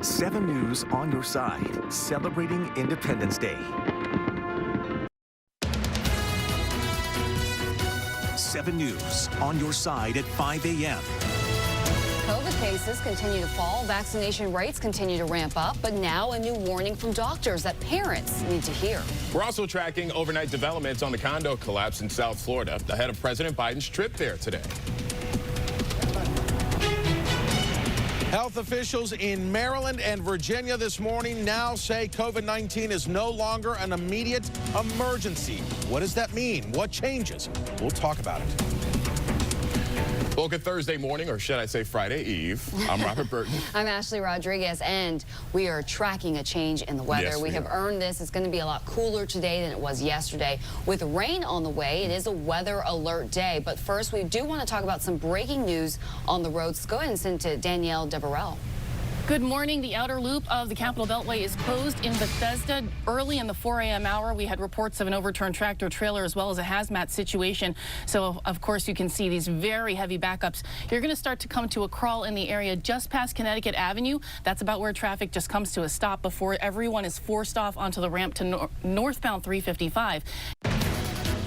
7 News on your side, celebrating Independence Day. 7 News on your side at 5 a.m. COVID cases continue to fall, vaccination rates continue to ramp up, but now a new warning from doctors that parents need to hear. We're also tracking overnight developments on the condo collapse in South Florida ahead of President Biden's trip there today. Health officials in Maryland and Virginia this morning now say COVID-19 is no longer an immediate emergency. What does that mean? What changes? We'll talk about it. Well, good Thursday morning, or should I say Friday Eve. I'm Robert Burton. I'm Ashlie Rodriguez, and we are tracking a change in the weather. Yes, we have earned this. It's going to be a lot cooler today than it was yesterday. With rain on the way, it is a weather alert day. But first, we do want to talk about some breaking news on the roads. Go ahead and send to Danielle Deverell. Good morning. The outer loop of the Capitol Beltway is closed in Bethesda. Early in the 4 a.m. hour, we had reports of an overturned tractor trailer as well as a hazmat situation. So, of course, you can see these very heavy backups. You're going to start to come to a crawl in the area just past Connecticut Avenue. That's about where traffic just comes to a stop before everyone is forced off onto the ramp to northbound 355.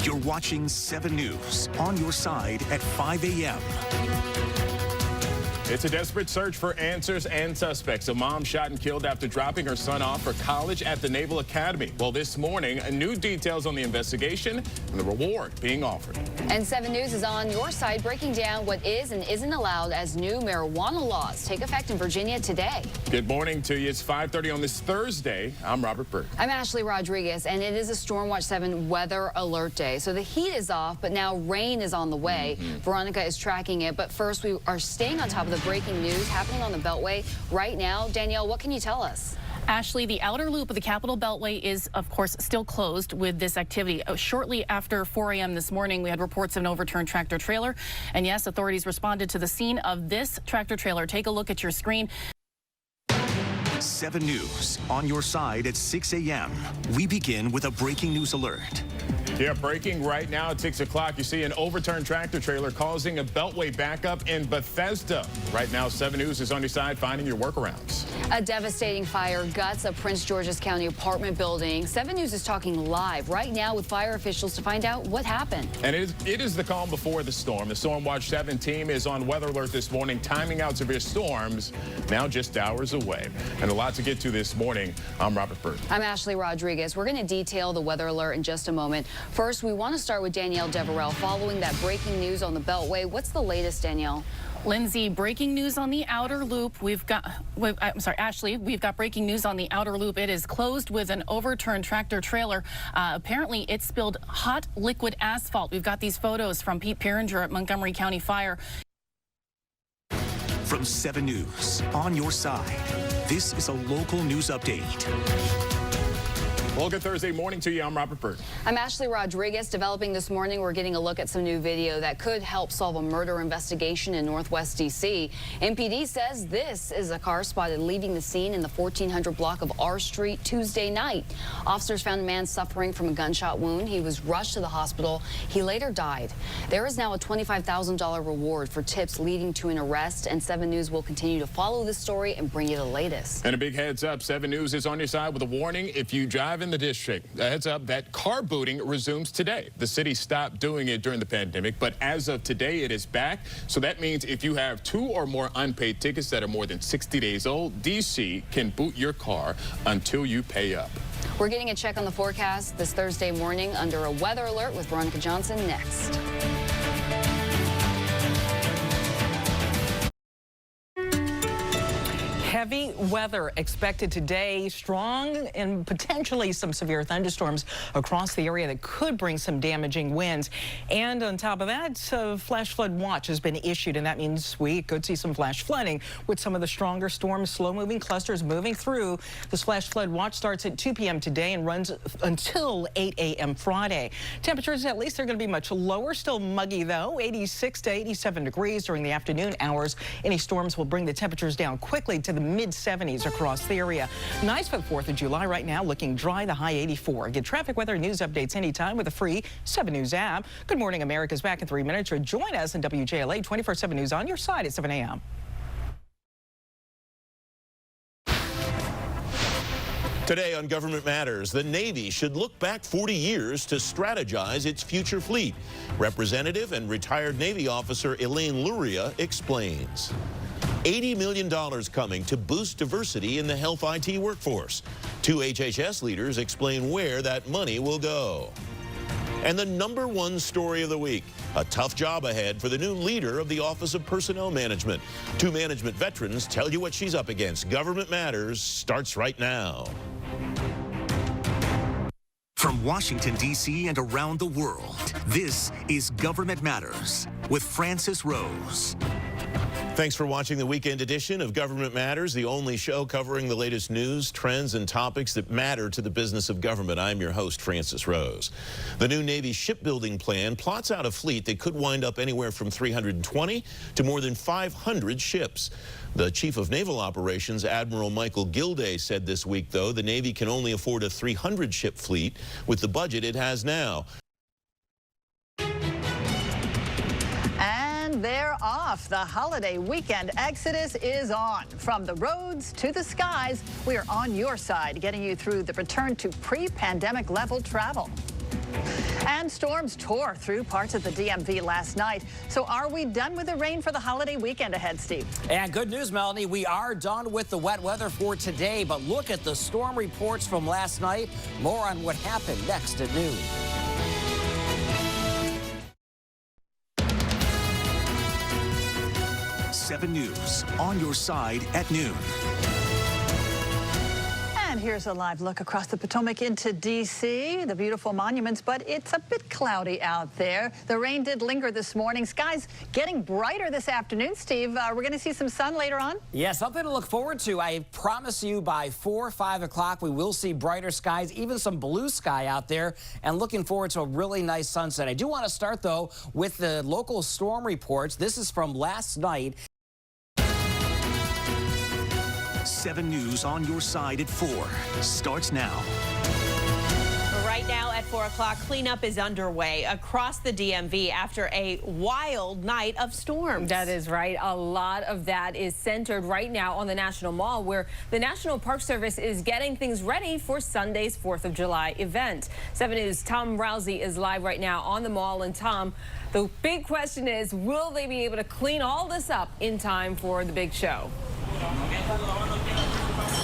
You're watching 7 News on your side at 5 a.m. It's a desperate search for answers and suspects. A mom shot and killed after dropping her son off for college at the Naval Academy. Well, this morning, new details on the investigation and the reward being offered. And 7 News is on your side, breaking down what is and isn't allowed as new marijuana laws take effect in Virginia today. Good morning to you. It's 5:30 on this Thursday. I'm Robert Burton. I'm Ashlie Rodriguez, and it is a Storm Watch 7 weather alert day. So the heat is off, but now rain is on the way. Veronica is tracking it, but first we are staying on top of the breaking news happening on the Beltway right now. Danielle, what can you tell us? Ashlie, the outer loop of the Capitol Beltway is, of course, still closed with this activity. Shortly after 4 a.m. this morning, we had reports of an overturned tractor trailer. And yes, authorities responded to the scene of this tractor trailer. Take a look at your screen. 7 News on your side at 6 a.m. We begin with a breaking news alert. Yeah, breaking right now at 6 o'clock. You see an overturned tractor trailer causing a beltway backup in Bethesda. Right now, 7 News is on your side, finding your workarounds. A devastating fire guts a Prince George's County apartment building. 7 News is talking live right now with fire officials to find out what happened. And it is the calm before the storm. The Storm Watch 7 team is on weather alert this morning, timing out severe storms now just hours away. And a lot to get to this morning. I'm Robert Burton. I'm Ashlie Rodriguez. We're going to detail the weather alert in just a moment. First, we want to start with Danielle Deverell following that breaking news on the Beltway. What's the latest, Danielle? Lindsay, breaking news on the outer loop. I'm sorry, Ashlie, we've got breaking news on the outer loop. It is closed with an overturned tractor trailer. Apparently, it spilled hot liquid asphalt. We've got these photos from Pete Peringer at Montgomery County Fire. From 7 News on your side, this is a local news update. Well, good Thursday morning to you. I'm Robert Burton. I'm Ashlie Rodriguez. Developing this morning, we're getting a look at some new video that could help solve a murder investigation in Northwest D.C. MPD says this is a car spotted leaving the scene in the 1400 block of R Street Tuesday night. Officers found a man suffering from a gunshot wound. He was rushed to the hospital. He later died. There is now a $25,000 reward for tips leading to an arrest, and 7 News will continue to follow this story and bring you the latest. And a big heads up, 7 News is on your side with a warning. If you drive in the district, a heads up that car booting resumes today. The city stopped doing it during the pandemic, but as of today, it is back. So that means if you have 2 or more unpaid tickets that are more than 60 days old, DC can boot your car until you pay up. We're getting a check on the forecast this Thursday morning under a weather alert with Veronica Johnson next. Heavy weather expected today, strong and potentially some severe thunderstorms across the area that could bring some damaging winds. And on top of that, a flash flood watch has been issued, and that means we could see some flash flooding with some of the stronger storms, slow-moving clusters moving through. This flash flood watch starts at 2 p.m. today and runs until 8 a.m. Friday. Temperatures, at least, they're going to be much lower, still muggy though, 86 to 87 degrees during the afternoon hours. Any storms will bring the temperatures down quickly to the mid-70s across the area. Nice for the 4th of July right now, looking dry, the high 84. Get traffic, weather, and news updates anytime with a free 7 News app. Good morning, America's back in 3 minutes. Or join us in WJLA 24/7 News on your side at 7 a.m. Today on Government Matters, the Navy should look back 40 years to strategize its future fleet. Representative and retired Navy officer Elaine Luria explains. $80 million coming to boost diversity in the health IT workforce. Two HHS leaders explain where that money will go. And the #1 story of the week, a tough job ahead for the new leader of the Office of Personnel Management. Two management veterans tell you what she's up against. Government Matters starts right now. From Washington, D.C. and around the world, this is Government Matters with Francis Rose. Thanks for watching the weekend edition of Government Matters, the only show covering the latest news, trends, and topics that matter to the business of government. I'm your host, Francis Rose. The new Navy shipbuilding plan plots out a fleet that could wind up anywhere from 320 to more than 500 ships. The Chief of Naval Operations, Admiral Michael Gilday, said this week, though, the Navy can only afford a 300-ship fleet with the budget it has now. They're off. The holiday weekend exodus is on. From the roads to the skies, we are on your side, getting you through the return to pre-pandemic level travel. And storms tore through parts of the DMV last night. So are we done with the rain for the holiday weekend ahead, Steve? And good news, Melanie, we are done with the wet weather for today. But look at the storm reports from last night. More on what happened next at noon. Seven News on your side at noon. And here's a live look across the Potomac into D.C., the beautiful monuments, but it's a bit cloudy out there. The rain did linger this morning. Skies getting brighter this afternoon, Steve. We're going to see some sun later on? Yeah, something to look forward to. I promise you by 4 or 5 o'clock, we will see brighter skies, even some blue sky out there, and looking forward to a really nice sunset. I do want to start, though, with the local storm reports. This is from last night. 7 News on your side at 4 starts now. Right now at 4 o'clock, cleanup is underway across the DMV after a wild night of storms. That is right. A lot of that is centered right now on the National Mall, where the National Park Service is getting things ready for Sunday's 4th of July event. 7 News' Tom Roussey is live right now on the mall. And Tom, the big question is, will they be able to clean all this up in time for the big show?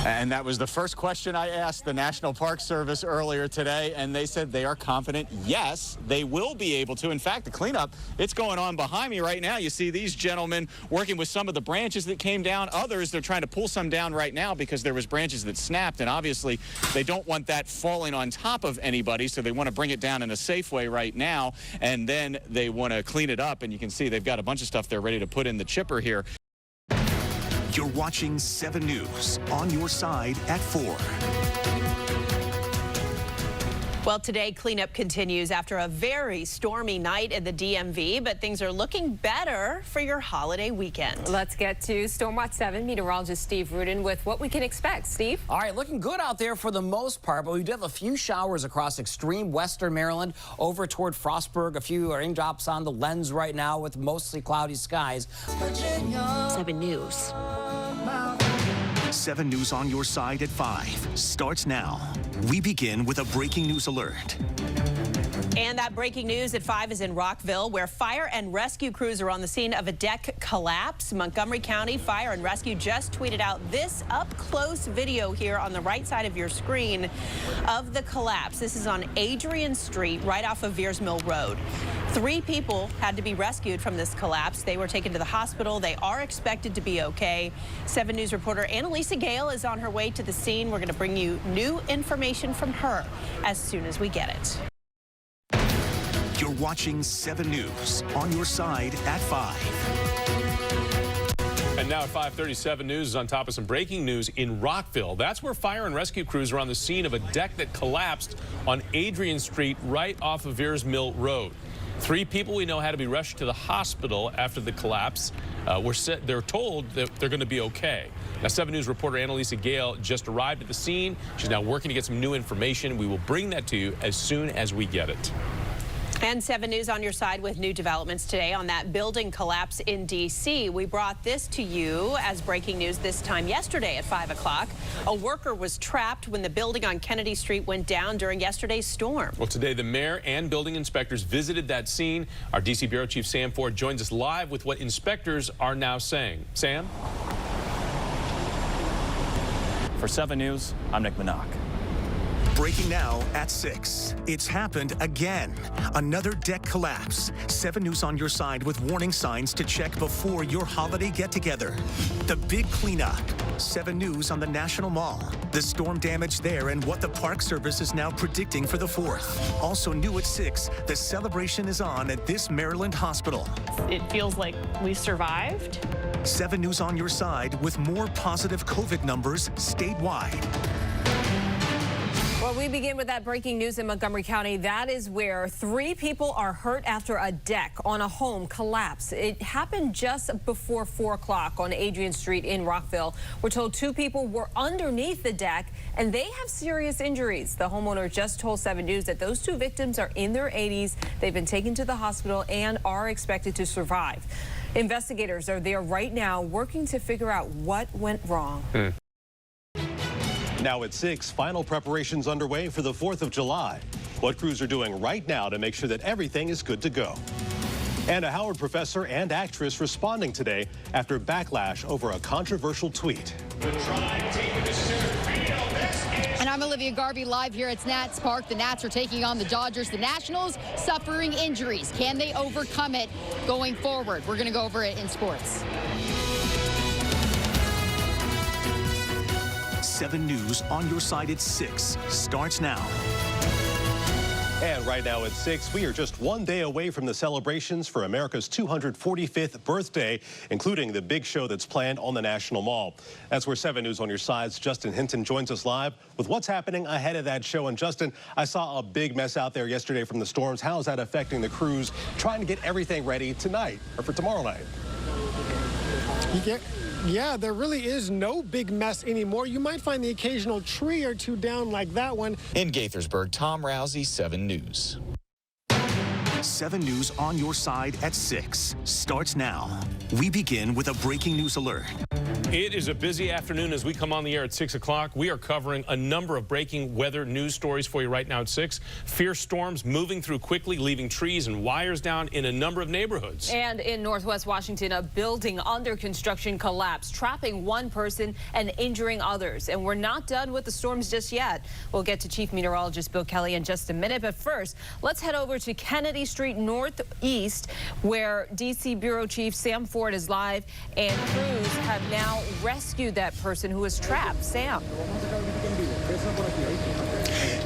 And that was the first question I asked the National Park Service earlier today, and they said they are confident, yes, they will be able to. In fact, the cleanup, it's going on behind me right now. You see these gentlemen working with some of the branches that came down. Others, they're trying to pull some down right now because there was branches that snapped, and obviously they don't want that falling on top of anybody, so they want to bring it down in a safe way right now, and then they want to clean it up, and you can see they've got a bunch of stuff they're ready to put in the chipper here. You're watching 7 News on your side at 4. Well, today cleanup continues after a very stormy night in the DMV, but things are looking better for your holiday weekend. Let's get to Stormwatch 7 meteorologist Steve Rudin with what we can expect. Steve? All right, looking good out there for the most part, but we do have a few showers across extreme western Maryland over toward Frostburg. A few raindrops on the lens right now with mostly cloudy skies. 7 News. 7 News on your side at 5 starts now. We begin with a breaking news alert. And that breaking news at 5 is in Rockville, where fire and rescue crews are on the scene of a deck collapse. Montgomery County Fire and Rescue just tweeted out this up-close video here on the right side of your screen of the collapse. This is on Adrian Street, right off of Veers Mill Road. 3 people had to be rescued from this collapse. They were taken to the hospital. They are expected to be okay. 7 News reporter Annalisa Gale is on her way to the scene. We're going to bring you new information from her as soon as we get it. You're watching 7 News on your side at 5. And now at 5:37 News is on top of some breaking news in Rockville. That's where fire and rescue crews are on the scene of a deck that collapsed on Adrian Street right off of Veers Mill Road. 3 people we know had to be rushed to the hospital after the collapse. They're told that they're going to be okay. Now, 7 News reporter Annalisa Gale just arrived at the scene. She's now working to get some new information. We will bring that to you as soon as we get it. And 7 News on your side with new developments today on that building collapse in D.C. We brought this to you as breaking news this time yesterday at 5 o'clock. A worker was trapped when the building on Kennedy Street went down during yesterday's storm. Well, today the mayor and building inspectors visited that scene. Our D.C. Bureau Chief Sam Ford joins us live with what inspectors are now saying. Sam? For 7 News, I'm Nick Minock. Breaking now at 6. It's happened again. Another deck collapse. 7 News on your side with warning signs to check before your holiday get-together. The big cleanup. 7 News on the National Mall. The storm damage there and what the Park Service is now predicting for the 4th. Also new at 6, the celebration is on at this Maryland hospital. It feels like we survived. 7 News on your side with more positive COVID numbers statewide. Well, we begin with that breaking news in Montgomery County. That is where 3 people are hurt after a deck on a home collapsed. It happened just before 4 o'clock on Adrian Street in Rockville. We're told 2 people were underneath the deck and they have serious injuries. The homeowner just told 7 News that those 2 victims are in their 80s. They've been taken to the hospital and are expected to survive. Investigators are there right now working to figure out what went wrong. Now at 6, final preparations underway for the 4th of July. What crews are doing right now to make sure that everything is good to go. And a Howard professor and actress responding today after backlash over a controversial tweet. And I'm Olivia Garvey live here at Nats Park. The Nats are taking on the Dodgers. The Nationals suffering injuries. Can they overcome it going forward? We're going to go over it in sports. 7 News on your side at 6 starts now. And right now at 6, we are just 1 day away from the celebrations for America's 245th birthday, including the big show that's planned on the National Mall. That's where 7 News on your side's Justin Hinton joins us live with what's happening ahead of that show. And Justin, I saw a big mess out there yesterday from the storms. How is that affecting the crews trying to get everything ready tonight or for tomorrow night? Yeah, there really is no big mess anymore. You might find the occasional tree or 2 down like that one. In Gaithersburg, Tom Roussey, 7 News. 7 News on your side at 6 starts now. We begin with a breaking news alert. It is a busy afternoon as we come on the air at 6 o'clock. We are covering a number of breaking weather news stories for you right now at 6. Fierce storms moving through quickly, leaving trees and wires down in a number of neighborhoods. And in Northwest Washington, a building under construction collapsed, trapping 1 person and injuring others. And we're not done with the storms just yet. We'll get to Chief Meteorologist Bill Kelly in just a minute. But first, let's head over to Kennedy Street Northeast, where D.C. Bureau Chief Sam Ford is live, and crews have now rescued that person who was trapped. Sam.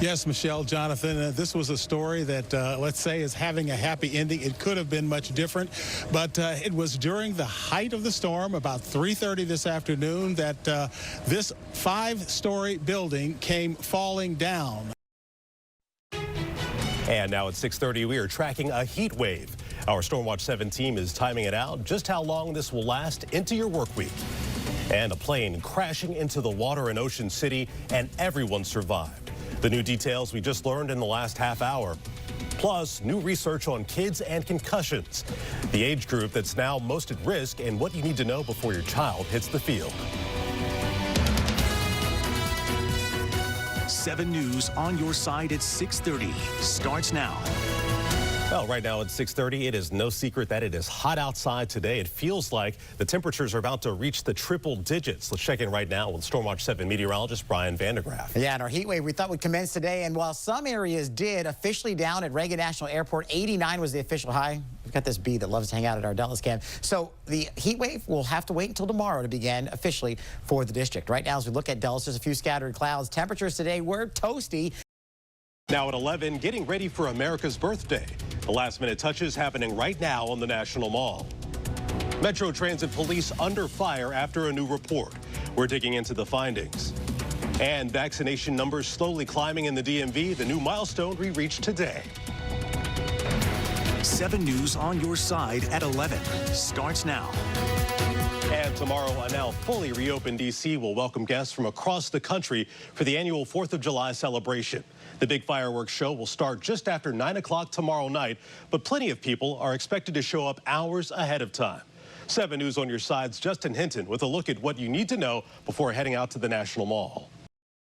Yes, Michelle, Jonathan, this was a story that, let's say, is having a happy ending. It could have been much different, but it was during the height of the storm, about 3:30 this afternoon, that this 5-story building came falling down. And now at 6:30, we are tracking a heat wave. Our Stormwatch 7 team is timing it out just how long this will last into your work week. And a plane crashing into the water in Ocean City, and everyone survived. The new details we just learned in the last half hour. Plus, new research on kids and concussions, the age group that's now most at risk, and what you need to know before your child hits the field. 7 News on your side at 6:30 starts now. Well, right now at 6:30, it is no secret that it is hot outside today. It feels like the temperatures are about to reach the triple digits. Let's check in right now with Stormwatch 7 meteorologist Brian Van De Graaff. Yeah, and our heat wave we thought would commence today, and while some areas did, officially down at Reagan National Airport, 89 was the official high. We've got this bee that loves to hang out at our Dallas camp. So the heat wave will have to wait until tomorrow to begin officially for the district. Right now, as we look at Dallas, there's a few scattered clouds. Temperatures today were toasty. Now at 11, getting ready for America's birthday. The last-minute touches happening right now on the National Mall. Metro Transit Police under fire after a new report. We're digging into the findings. And vaccination numbers slowly climbing in the DMV, the new milestone we reached today. 7 News on your side at 11 starts now. And tomorrow, a now fully reopened D.C. will welcome guests from across the country for the annual 4th of July celebration. The big fireworks show will start just after 9 o'clock tomorrow night, but plenty of people are expected to show up hours ahead of time. 7 News on your side's Justin Hinton with a look at what you need to know before heading out to the National Mall.